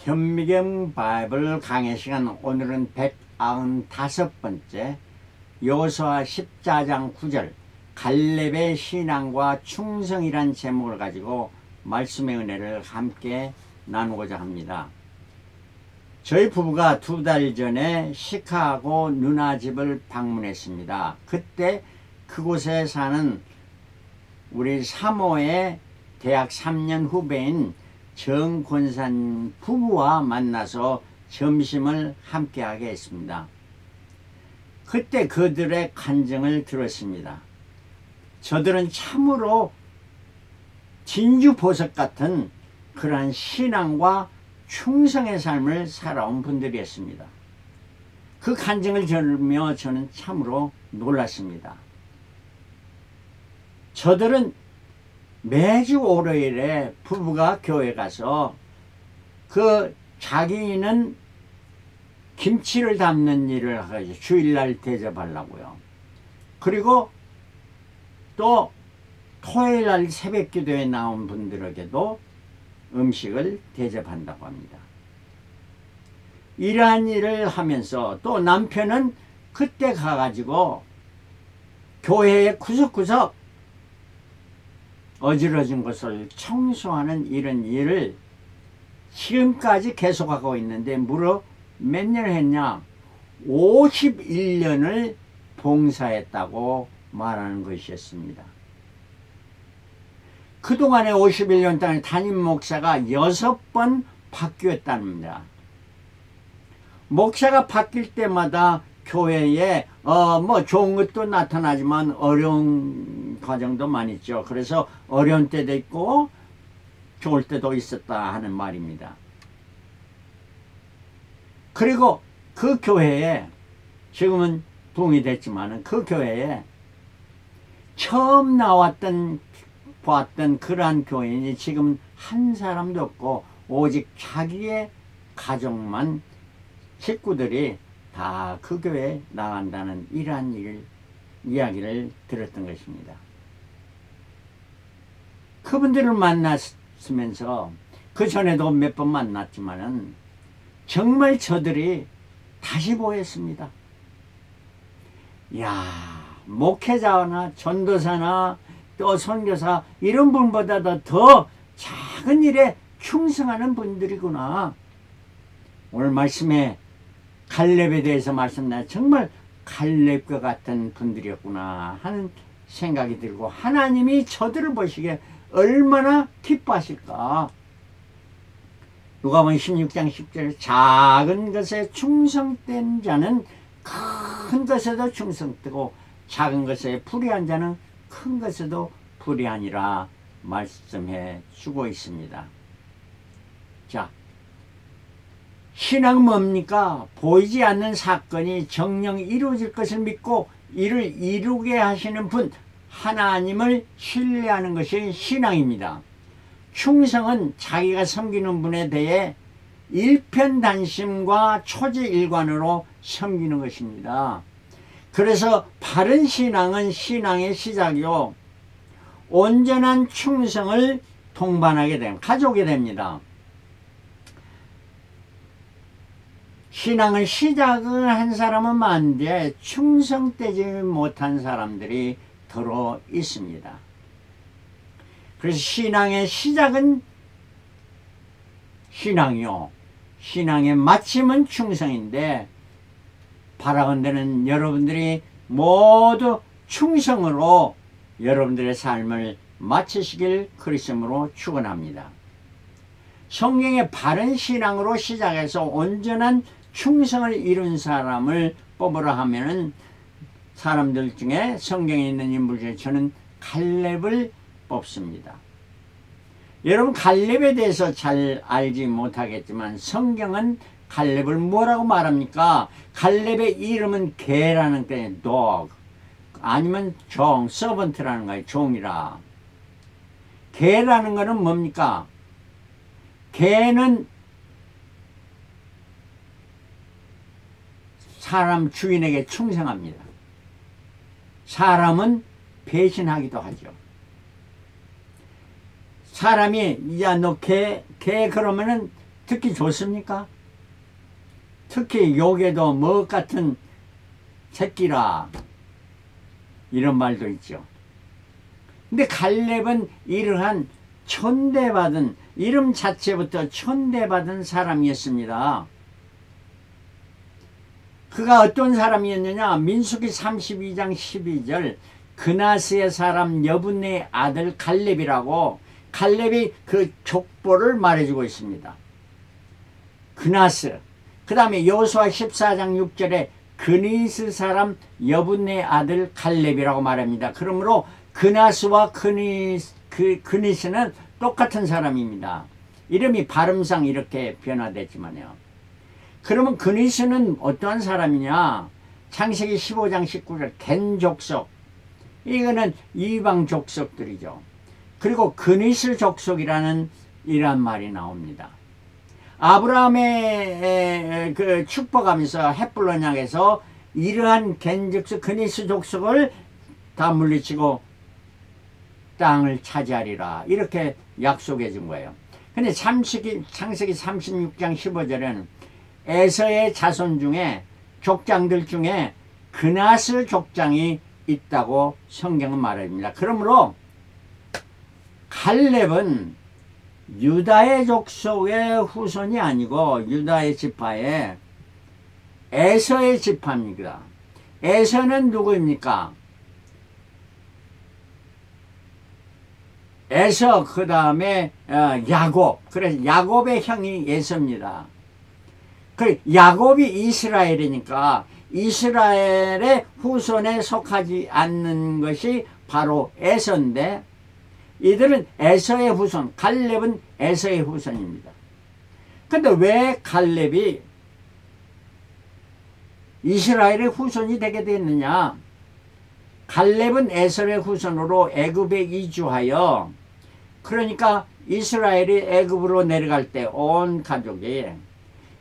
현미경 바이블 강의 시간, 오늘은 195번째 여호수아 14장 9절 갈렙의 신앙과 충성이란 제목을 가지고 말씀의 은혜를 함께 나누고자 합니다. 저희 부부가 2달 전에 시카고 누나 집을 방문했습니다. 그때 그곳에 사는 우리 사모의 대학 3년 후배인 정권산 부부와 만나서 점심을 함께하게 했습니다. 그때 그들의 간증을 들었습니다. 저들은 참으로 진주보석 같은 그러한 신앙과 충성의 삶을 살아온 분들이었습니다. 그 간증을 들으며 저는 참으로 놀랐습니다. 저들은 매주 월요일에 부부가 교회 가서 자기는 김치를 담는 일을 하죠. 주일날 대접하려고요. 그리고 또 토요일날 새벽기도에 나온 분들에게도 음식을 대접한다고 합니다. 이러한 일을 하면서 또 남편은 그때 가가지고 교회의 구석구석 어지러진 것을 청소하는 이런 일을 지금까지 계속하고 있는데 무려 몇 년을 했냐? 51년을 봉사했다고 말하는 것이었습니다. 그동안에 51년 동안 담임 목사가 6번 바뀌었답니다. 목사가 바뀔 때마다 교회에 좋은 것도 나타나지만 어려운 과정도 많이 있죠. 그래서 어려운 때도 있고 좋을 때도 있었다 하는 말입니다. 그리고 그 교회에 지금은 부흥이 됐지만 그 교회에 처음 보았던 그러한 교인이 지금 한 사람도 없고 오직 자기의 가족만 식구들이 다 그 교회에 나간다는 이러한 이야기를 들었던 것입니다. 그분들을 만났으면서 그 전에도 몇 번 만났지만은 정말 저들이 다시 보였습니다. 야, 목회자나 전도사나 또 선교사 이런 분보다도 더 작은 일에 충성하는 분들이구나. 오늘 말씀에 갈렙에 대해서 말씀나 정말 갈렙과 같은 분들이었구나 하는 생각이 들고 하나님이 저들을 보시기에 얼마나 기뻐하실까. 누가복음 16장 10절 작은 것에 충성된 자는 큰 것에도 충성되고 작은 것에 불의한 자는 큰 것에도 불의하니라 말씀해 주고 있습니다. 자, 신앙은 뭡니까? 보이지 않는 사건이 정녕 이루어질 것을 믿고 이를 이루게 하시는 분 하나님을 신뢰하는 것이 신앙입니다. 충성은 자기가 섬기는 분에 대해 일편단심과 초지일관으로 섬기는 것입니다. 그래서 바른 신앙은 신앙의 시작이요 온전한 충성을 동반하게 됩니다. 가져오게 됩니다. 신앙을 시작을 한 사람은 많은데 충성되지 못한 사람들이 더러 있습니다. 그래서 신앙의 시작은 신앙이요 신앙의 마침은 충성인데 바라건대는 여러분들이 모두 충성으로 여러분들의 삶을 마치시길 그리스도로 축원합니다. 성경의 바른 신앙으로 시작해서 온전한 충성을 이룬 사람을 뽑으라 하면은 사람들 중에 성경에 있는 인물 중에 저는 갈렙을 뽑습니다. 여러분 갈렙에 대해서 잘 알지 못하겠지만 성경은 갈렙을 뭐라고 말합니까? 갈렙의 이름은 개라는 게 dog 아니면 종, 서번트라는 거예요. 종이라. 개라는 거는 뭡니까? 개는 사람 주인에게 충성합니다. 사람은 배신하기도 하죠. 사람이 야 너 개 그러면은 듣기 좋습니까? 특히 욕에도 뭐 같은 새끼라 이런 말도 있죠. 근데 갈렙은 이러한 천대받은, 이름 자체부터 천대받은 사람이었습니다. 그가 어떤 사람이었느냐? 민수기 32장 12절 그나스의 사람 여분의 아들 갈렙이라고, 갈렙이 그 족보를 말해주고 있습니다. 그나스. 그 다음에 여호수아 14장 6절에 그니스 사람 여분의 아들 갈렙이라고 말합니다. 그러므로 그나스와 그니스는 똑같은 사람입니다. 이름이 발음상 이렇게 변화됐지만요. 그러면 그니스는 어떠한 사람이냐? 창세기 15장 19절 겐 족속. 이거는 이방 족속들이죠. 그리고 그니스 족속이라는 이란 말이 나옵니다. 아브라함의 그 축복하면서 헷불론 향해서 이러한 겐 족속, 그니스 족속을 다 물리치고 땅을 차지하리라 이렇게 약속해 준 거예요. 근데 창세기 36장 15절에는 에서의 자손 중에 족장들 중에 그나스 족장이 있다고 성경은 말합니다. 그러므로 갈렙은 유다의 족속의 후손이 아니고 유다의 지파의 에서의 지파입니다. 에서는 누구입니까? 에서 그 다음에 야곱. 그래서 야곱의 형이 에서입니다. 그 야곱이 이스라엘이니까 이스라엘의 후손에 속하지 않는 것이 바로 에서인데, 이들은 에서의 후손, 갈렙은 에서의 후손입니다. 근데 왜 갈렙이 이스라엘의 후손이 되게 됐느냐? 갈렙은 에서의 후손으로 애굽에 이주하여, 그러니까 이스라엘이 애굽으로 내려갈 때 온 가족이,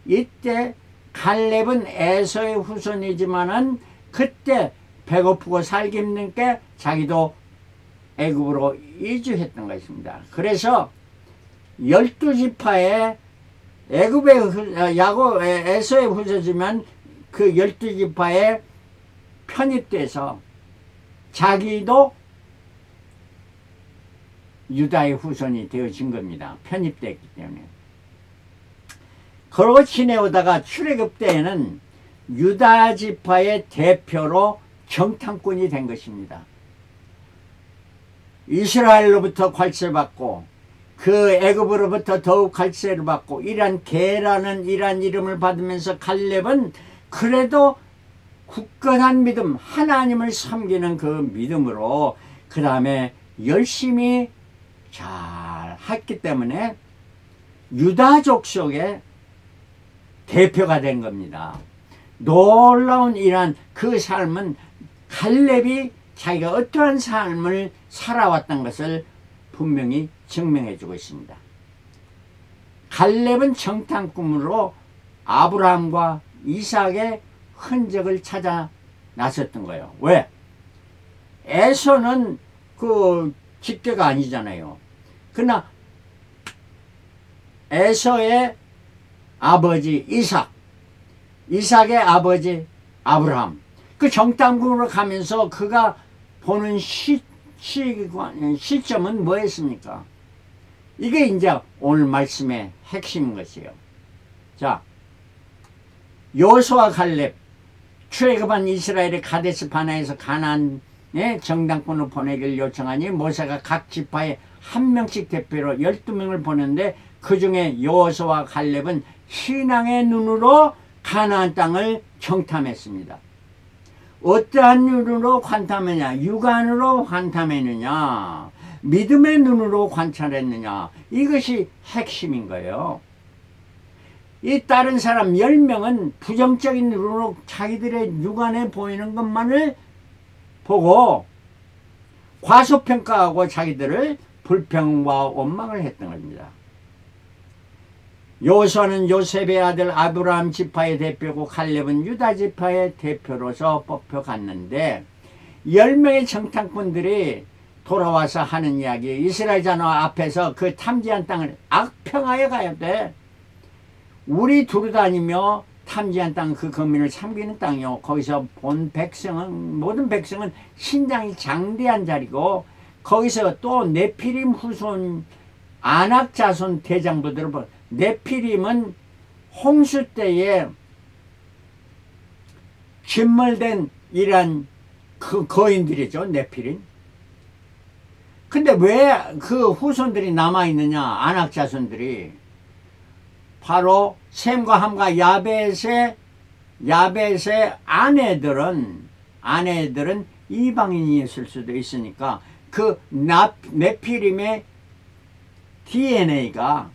이때 갈렙은 에서의 후손이지만은 그때 배고프고 살기 힘든 게 자기도 애굽으로 이주했던 것입니다. 그래서 12지파의 애굽의 에서의 후손이지만 그 12지파에 편입돼서 자기도 유다의 후손이 되어진 겁니다. 편입됐기 때문에. 그러고 지내오다가 출애굽 때에는 유다 지파의 대표로 정탐꾼이 된 것입니다. 이스라엘로부터 괄세받고 그 애굽으로부터 더욱 괄세를 받고 이란 게라는 이란 이름을 받으면서 갈렙은 그래도 굳건한 믿음, 하나님을 섬기는 그 믿음으로 그 다음에 열심히 잘 했기 때문에 유다 족속의 대표가 된 겁니다. 놀라운 이러한 그 삶은 갈렙이 자기가 어떠한 삶을 살아왔던 것을 분명히 증명해 주고 있습니다. 갈렙은 정탐꾼으로 아브라함과 이삭의 흔적을 찾아 나섰던 거예요. 왜? 에서는 그 직계가 아니잖아요. 그러나 에서의 아버지 이삭, 이삭의 아버지 아브라함, 그 정탐꾼으로 가면서 그가 보는 시점은 뭐였습니까? 이게 이제 오늘 말씀의 핵심인 것이에요. 자, 여호수아 갈렙 출애굽한 이스라엘의 가데스 바네아에서 가나안에 정탐꾼을 보내기를 요청하니 모세가 각 지파에 한 명씩 대표로 12명을 보냈는데 그 중에 여호수아 갈렙은 신앙의 눈으로 가나안 땅을 정탐했습니다. 어떠한 눈으로 관탐했느냐? 육안으로 관탐했느냐? 믿음의 눈으로 관찰했느냐? 이것이 핵심인 거예요. 이 다른 사람 10명은 부정적인 눈으로 자기들의 육안에 보이는 것만을 보고 과소평가하고 자기들을 불평과 원망을 했던 겁니다. 여호수아는 요셉의 아들 아브라함 지파의 대표고 갈렙은 유다 지파의 대표로서 뽑혀갔는데 10명의 정탐꾼들이 돌아와서 하는 이야기, 이스라엘 자녀 앞에서 그 탐지한 땅을 악평하여 가야 돼. 우리 두루다니며 탐지한 땅 그 거민을 섬기는 땅이요. 거기서 본 백성은 모든 백성은 신장이 장대한 자리고 거기서 또 네피림 후손 아낙 자손 대장부들을 본 네피림은 홍수 때에 진멸된 이란 그 거인들이죠. 네피림. 근데 왜 그 후손들이 남아있느냐? 아낙 자손들이 바로 셈과 함과 야벳의 아내들은 이방인이었을 수도 있으니까 그 네피림의 DNA가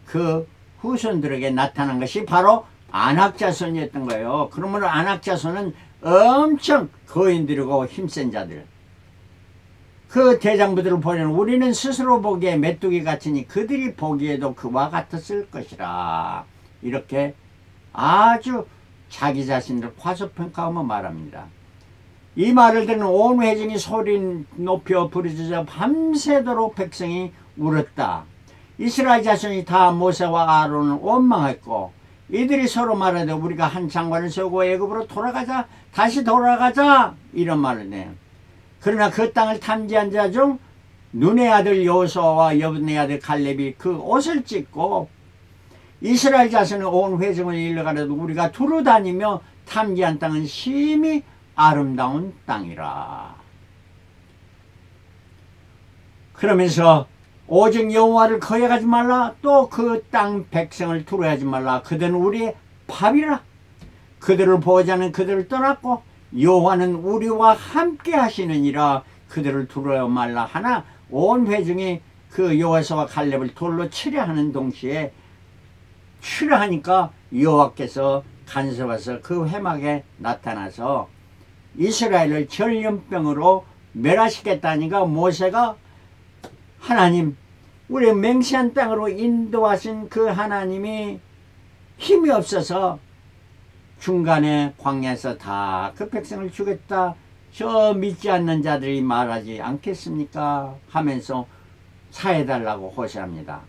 그 후손들에게 나타난 것이 바로 아낙자손이었던 거예요. 그러므로 아낙자손은 엄청 거인들이고 힘센 자들. 그 대장부들을 보려는 우리는 스스로 보기에 메뚜기 같으니 그들이 보기에도 그와 같았을 것이라. 이렇게 아주 자기 자신을 과소평가하며 말합니다. 이 말을 듣는 온 회중이 소리 높여 부르짖어 밤새도록 백성이 울었다. 이스라엘 자손이 다 모세와 아론을 원망했고 이들이 서로 말하되 우리가 한 장관을 세우고 애굽으로 돌아가자, 다시 돌아가자, 이런 말을 해요. 그러나 그 땅을 탐지한 자 중 눈의 아들 여호수아와 여분의 아들 갈렙이 그 옷을 찢고 이스라엘 자손의 온 회중을 일러가려도 우리가 두루 다니며 탐지한 땅은 심히 아름다운 땅이라. 그러면서 오직 여호와를 거역하지 말라. 또 그 땅 백성을 두려워하지 말라. 그들은 우리의 밥이라. 그들을 보호자 는 그들을 떠났고 여호와는 우리와 함께 하시느니라. 그들을 두려워 말라 하나 온 회중이 그 여호수아와 갈렙을 돌로 치려 하는 동시에 치려 하니까 여호와께서 간섭해서 그 회막에 나타나서 이스라엘을 전염병으로 멸하시겠다니까 모세가 하나님, 우리 맹세한 땅으로 인도하신 그 하나님이 힘이 없어서 중간에 광야에서 다 그 백성을 죽였다. 저 믿지 않는 자들이 말하지 않겠습니까? 하면서 사해달라고 호시합니다.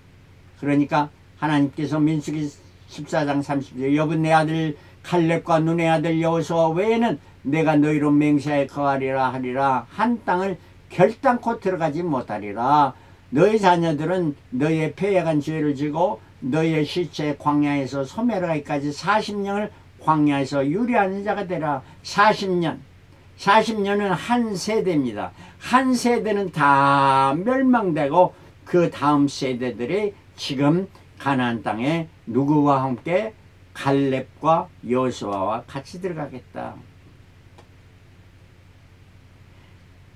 그러니까 하나님께서 민수기 14장 30절 여분 내 아들 갈렙과 눈의 아들 여호수아 외에는 내가 너희로 맹세하여 거하리라 하리라. 한 땅을 결단코 들어가지 못하리라. 너희 자녀들은 너희의 패역한 죄를 지고 너희의 시체 광야에서 소멸하기까지 40년을 광야에서 유리하는 자가 되라. 40년은 한 세대입니다. 한 세대는 다 멸망되고 그 다음 세대들이 지금 가나안 땅에 누구와 함께 갈렙과 여호수아와 같이 들어가겠다.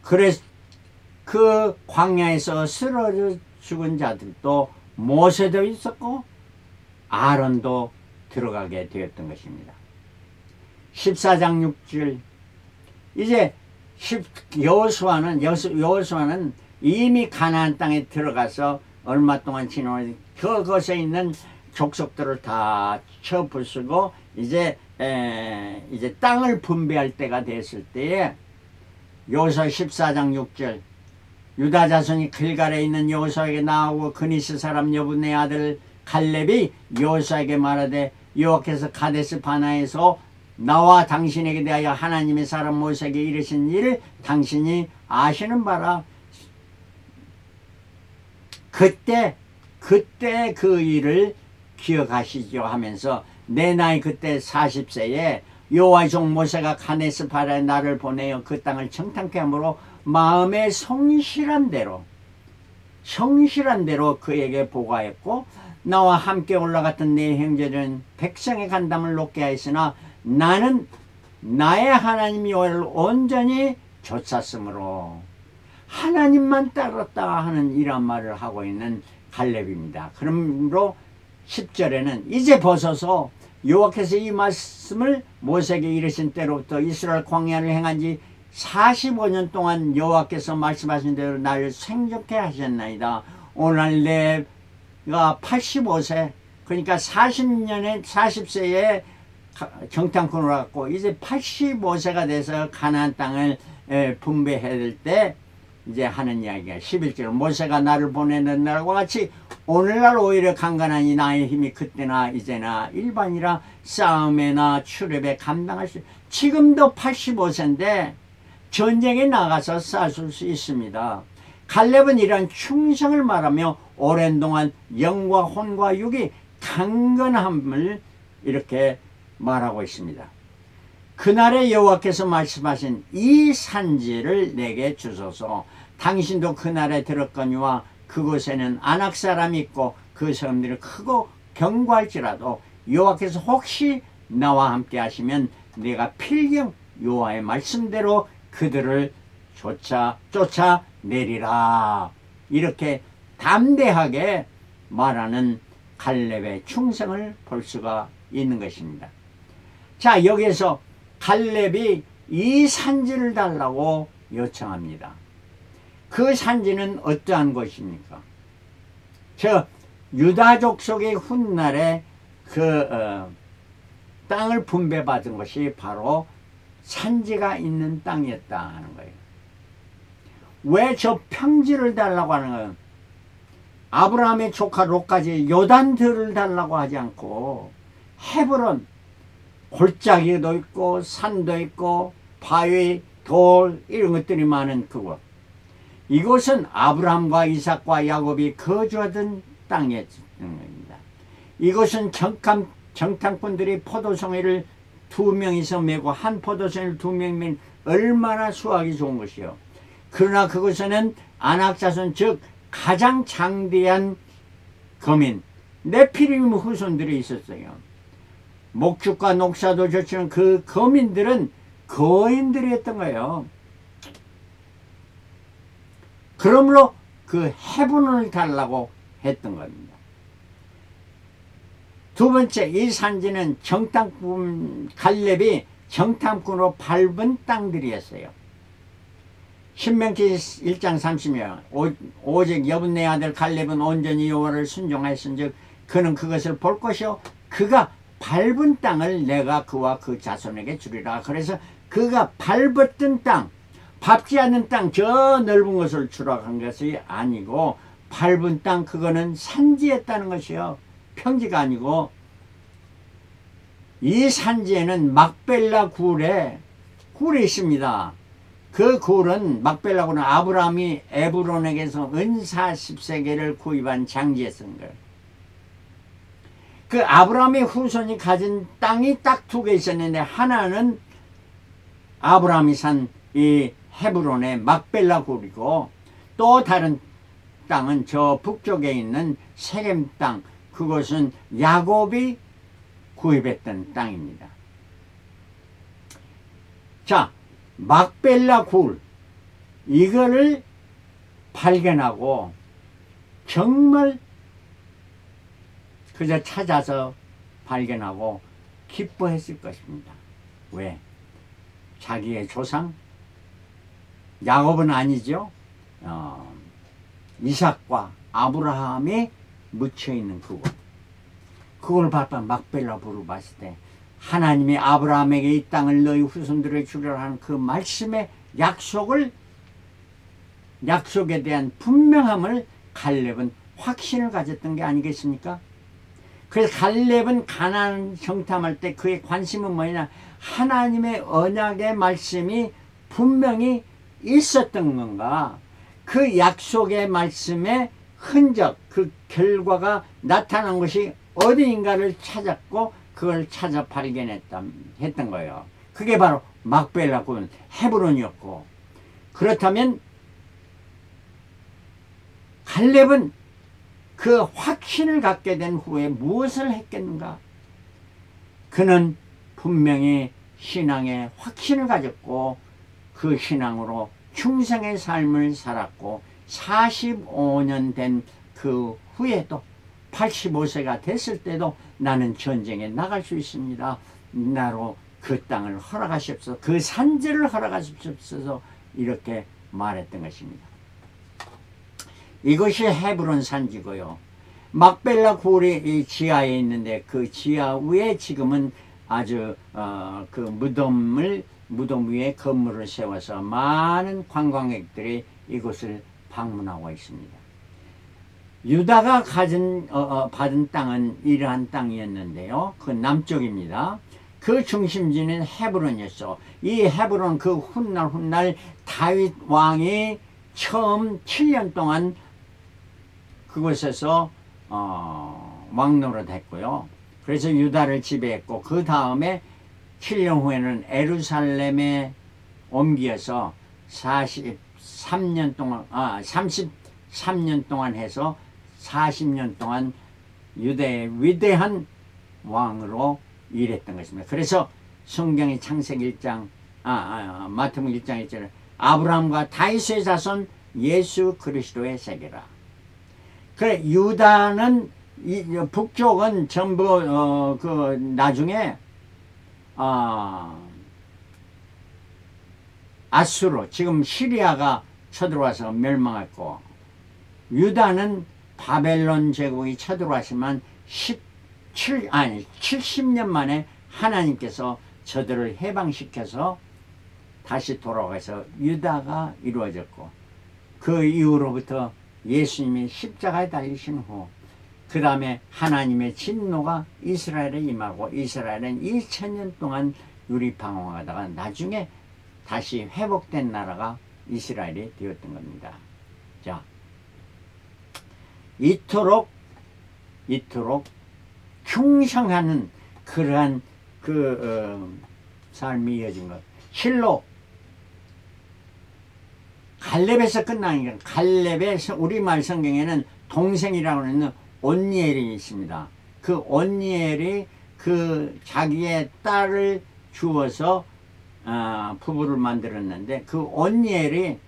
그래서 그 광야에서 쓰러져 죽은 자들도 모세도 있었고 아론도 들어가게 되었던 것입니다. 14장 6절 이제 여호수아는 이미 가나안 땅에 들어가서 얼마 동안 지나고 그곳에 있는 족속들을 다 쳐부수고 이제 땅을 분배할 때가 됐을 때에 여호수아 14장 6절 유다 자손이 길갈에 있는 여호수아에게 나오고 그니스 사람 여분의 아들 갈렙이 여호수아에게 말하되 여호와께서 가데스 바나에서 나와 당신에게 대하여 하나님의 사람 모세에게 이르신 일을 당신이 아시는 바라. 그때 그 일을 기억하시죠 하면서 내 나이 그때 40세에 여호와의 종 모세가 가데스 바나에 나를 보내어 그 땅을 정탐케 함으로 마음에 성실한 대로 그에게 보고하였고 나와 함께 올라갔던 내 형제들은 백성의 간담을 높게 하였으나 나는 나의 하나님 여호와를 온전히 좇았으므로 하나님만 따랐다 하는 이런 말을 하고 있는 갈렙입니다. 그러므로 10절에는 이제 벗어서 여호와께서 이 말씀을 모세에게 이르신 때로부터 이스라엘 광야를 행한 지 45년 동안 여호와께서 말씀하신 대로 나를 생존케 하셨나이다. 오늘 내가 85세 그러니까 40세에 정탐꾼으로 갔고 이제 85세가 돼서 가나안 땅을 분배해야 될 때 이제 하는 이야기가 11절 모세가 나를 보내는 날과 같이 오늘날 오히려 강건하니 나의 힘이 그때나 이제나 일반이라 싸움에나 출입에 감당할 수, 지금도 85세인데 전쟁에 나가서 싸울 수 있습니다. 갈렙은 이러한 충성을 말하며 오랜 동안 영과 혼과 육이 강건함을 이렇게 말하고 있습니다. 그날에 여호와께서 말씀하신 이 산지를 내게 주소서. 당신도 그날에 들었거니와 그곳에는 아낙 사람이 있고 그 사람들이 크고 견고할지라도 여호와께서 혹시 나와 함께 하시면 내가 필경 여호와의 말씀대로 그들을 쫓아내리라. 이렇게 담대하게 말하는 갈렙의 충성을 볼 수가 있는 것입니다. 자, 여기에서 갈렙이 이 산지를 달라고 요청합니다. 그 산지는 어떠한 것입니까? 유다족 속의 훗날에 땅을 분배받은 것이 바로 산지가 있는 땅이었다 하는 거예요. 왜 저 평지를 달라고 하는 거예요? 아브라함의 조카 롯까지 요단들을 달라고 하지 않고 헤브론, 골짜기도 있고 산도 있고 바위, 돌 이런 것들이 많은 그곳. 이곳은 아브라함과 이삭과 야곱이 거주하던 땅이었던 겁니다. 이곳은 정탐꾼들이 포도송이를 2명이서 메고 한 포도송이를 2명 메면 얼마나 수확이 좋은 것이요. 그러나 그곳에는 아낙 자손 즉 가장 장대한 거민 네피림 후손들이 있었어요. 목축과 녹사도 좋지만 그 거민들은 거인들이었던 거예요. 그러므로 그 헤브론을 달라고 했던 겁니다. 두 번째, 이 산지는 정탐꾼 갈렙이 정탐꾼으로 밟은 땅들이었어요. 신명기 1장 30절 오직 여분네 아들 갈렙은 온전히 여호와를 순종하였은즉 그는 그것을 볼 것이요 그가 밟은 땅을 내가 그와 그 자손에게 주리라. 그래서 그가 밟았던 땅, 밟지 않는 땅, 저 넓은 것을 주라 한 것이 아니고 밟은 땅, 그거는 산지였다는 것이요, 평지가 아니고. 이 산지에는 막벨라 굴에 있습니다. 그 굴은, 막벨라 굴은 아브라함이 에브론에게서 은사 10세계를 구입한 장지에 쓴 거예요. 그 아브라함의 후손이 가진 땅이 딱 2개 있었는데, 하나는 아브라함이 산 이 헤브론의 막벨라 굴이고, 또 다른 땅은 저 북쪽에 있는 세겜 땅, 그것은 야곱이 구입했던 땅입니다. 자, 막벨라 굴, 이거를 발견하고 정말 그저 찾아서 발견하고 기뻐했을 것입니다. 왜? 자기의 조상 야곱은 아니죠. 이삭과 아브라함이 묻혀있는 그곳, 그걸 봤다. 막벨라 굴을 봤을 때 하나님이 아브라함에게 이 땅을 너희 후손들에게 주리라 하는 그 말씀의 약속에 대한 분명함을 갈렙은 확신을 가졌던 게 아니겠습니까? 그래서 갈렙은 가나안 정탐할 때 그의 관심은 뭐냐, 하나님의 언약의 말씀이 분명히 있었던 건가, 그 약속의 말씀의 흔적, 그 결과가 나타난 것이 어디인가를 찾았고 그걸 찾아 발견했던 거예요. 그게 바로 막벨라 굴 헤브론이었고, 그렇다면 갈렙은 그 확신을 갖게 된 후에 무엇을 했겠는가? 그는 분명히 신앙의 확신을 가졌고 그 신앙으로 충성의 삶을 살았고 45년 된 그 후에도 85세가 됐을 때도 나는 전쟁에 나갈 수 있습니다. 나로 그 땅을 허락하시옵소서, 그 산지를 허락하시옵소서, 이렇게 말했던 것입니다. 이것이 헤브론 산지고요. 막벨라 굴이 이 지하에 있는데 그 지하 위에 지금은 아주 그 무덤 위에 건물을 세워서 많은 관광객들이 이곳을 방문하고 있습니다. 유다가 받은 땅은 이러한 땅이었는데요. 그 남쪽입니다. 그 중심지는 헤브론이었어. 이 헤브론 그 훗날 다윗 왕이 처음 7년 동안 그곳에서 왕노릇 했고요. 그래서 유다를 지배했고 그 다음에 7년 후에는 에루살렘에 옮겨서 33년 동안 해서 40년 동안 유대의 위대한 왕으로 일했던 것입니다. 그래서 성경의 창세기 1장, 마태복음 1장 1절에 아브라함과 다윗의 자손 예수 그리스도의 세계라. 그래, 유다는 북쪽은 전부 나중에 아수르, 지금 시리아가 쳐들어와서 멸망했고, 유다는 바벨론 제국이 쳐들어왔지만 70년 만에 하나님께서 저들을 해방시켜서 다시 돌아가서 유다가 이루어졌고, 그 이후로부터 예수님이 십자가에 달리신 후 그 다음에 하나님의 진노가 이스라엘에 임하고 이스라엘은 2000년 동안 유리방황하다가 나중에 다시 회복된 나라가 이스라엘이 되었던 겁니다. 자, 이토록 충성하는 그러한 삶이 이어진 것. 실로 갈렙에서 끝나니까 갈렙의 우리말 성경에는 동생이라고 하는 온니엘이 있습니다. 그 온니엘이 그 자기의 딸을 주어서 부부를 만들었는데 그 온니엘이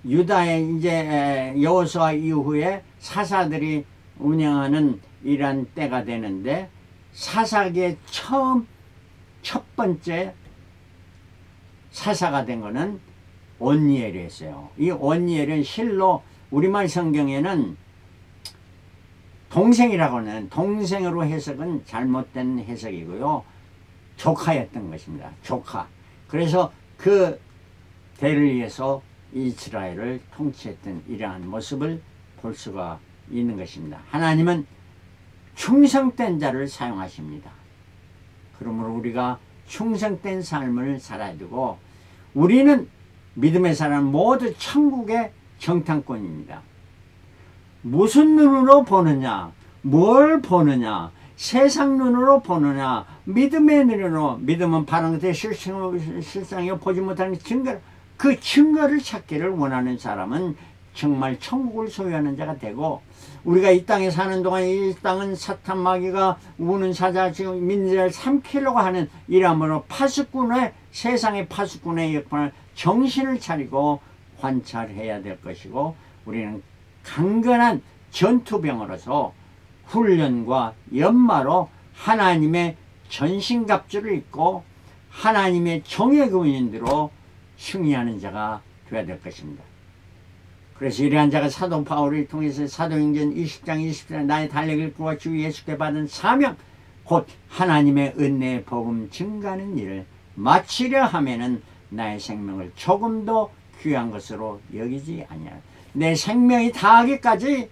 유다의 이제 여호수아 이후에 사사들이 운영하는 이런 때가 되는데 사사기의 첫 번째 사사가 된 거는 온니엘이었어요. 이 온니엘은 실로 우리말 성경에는 동생으로 해석은 잘못된 해석이고요. 조카였던 것입니다. 조카. 그래서 그 대를 위해서 이스라엘을 통치했던 이러한 모습을 볼 수가 있는 것입니다. 하나님은 충성된 자를 사용하십니다. 그러므로 우리가 충성된 삶을 살아야 되고 우리는 믿음의 사람 모두 천국의 정탐꾼입니다. 무슨 눈으로 보느냐, 뭘 보느냐, 세상 눈으로 보느냐, 믿음의 눈으로, 믿음은 바른 것의 실상이요 보지 못하는 증거, 그 증거를 찾기를 원하는 사람은 정말 천국을 소유하는 자가 되고, 우리가 이 땅에 사는 동안 이 땅은 사탄 마귀가 우는 사자 지금 민들을 삼키려고 하는 이러므로 세상의 파수꾼의 역할을 정신을 차리고 관찰해야 될 것이고, 우리는 강건한 전투병으로서 훈련과 연마로 하나님의 전신갑주를 입고 하나님의 정예 군인으로 승리하는 자가 되어야 될 것입니다. 그래서 이러한 자가 사도 바울을 통해서 사도행전 20장 20절 나의 달력을 구하 주 예수께 받은 사명 곧 하나님의 은혜의 복음 증가하는 일을 마치려 하면은 나의 생명을 조금도 귀한 것으로 여기지 아니하라. 내 생명이 다하기까지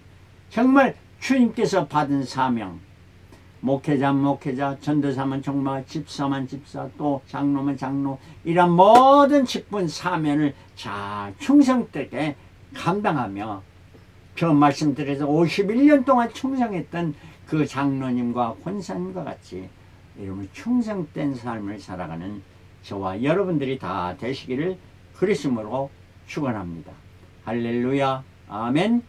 정말 주님께서 받은 사명, 목회자, 전도사면 종마, 집사만 집사, 또 장로면 장로, 이런 모든 직분 사면을 잘 충성되게 감당하며 저 말씀드려서 51년 동안 충성했던 그 장로님과 권사님과 같이 이러면 충성된 삶을 살아가는 저와 여러분들이 다 되시기를 그리스도로 축원합니다. 할렐루야, 아멘.